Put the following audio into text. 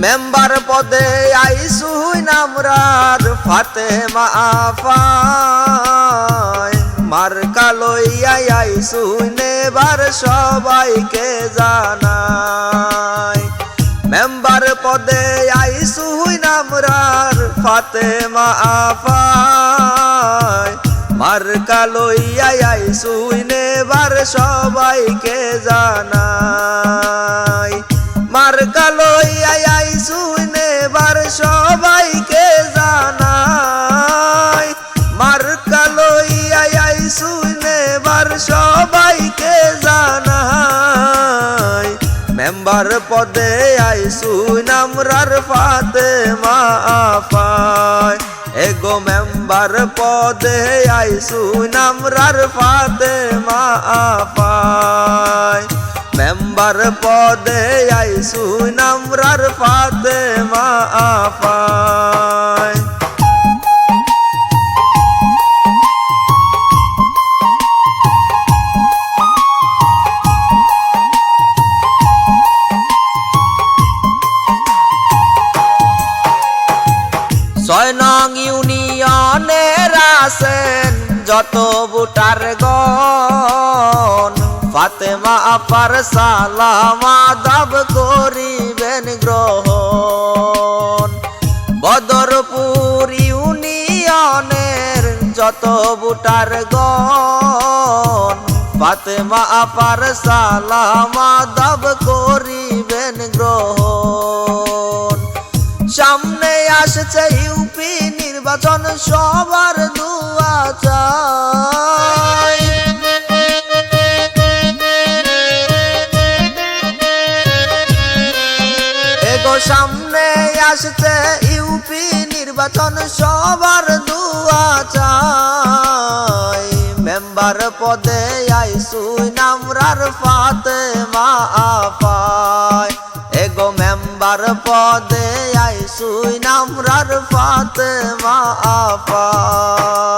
Member পদে আইসুই নামরার ফাতেমা আপায় মার্কা লইয়া আইসুই নেবার সবাইকে জানাই। মেম্বার পদে আইসুই নামরার ফাতেমা আপায় মার্কা লইয়া আইসুই নেবার সবাইকে জানাই। মার্কা লইয়া আইসুই নেবার সবাইকে জানাই। মার্কা লইয়া আইসুই নেবার সবাইকে জানাই। মেম্বার পদে আইসুই নামরার ফাতেমা আপায় এগো মেম্বার পদে আইসুই নামরার ফাতেমা আপায়। মেম্বার পদে আইসুই নামরার ফাতেমা আপায়। ছয় নং ইউনিয়নের আছেন যত ভোটার গণ ফাতেমা আপার সালাম আদাব করিবেন গ্রহণ। বদরপুর ইউনিয়নের যত ভোটার গণ ফাতেমা আপার সালাম আদাব করিবেন গ্রহণ। সামনে আসছে ইউপি নির্বাচন সবার দুয়া চাই। এগো সামনে আসছে ইউপি নির্বাচন সবার দুয়া চাই। মেম্বার পদে আইসুই নামরার ফাতেমা আপায় এগো মেম্বার পদে আইসুই নামরার ফাতেমা আপায়।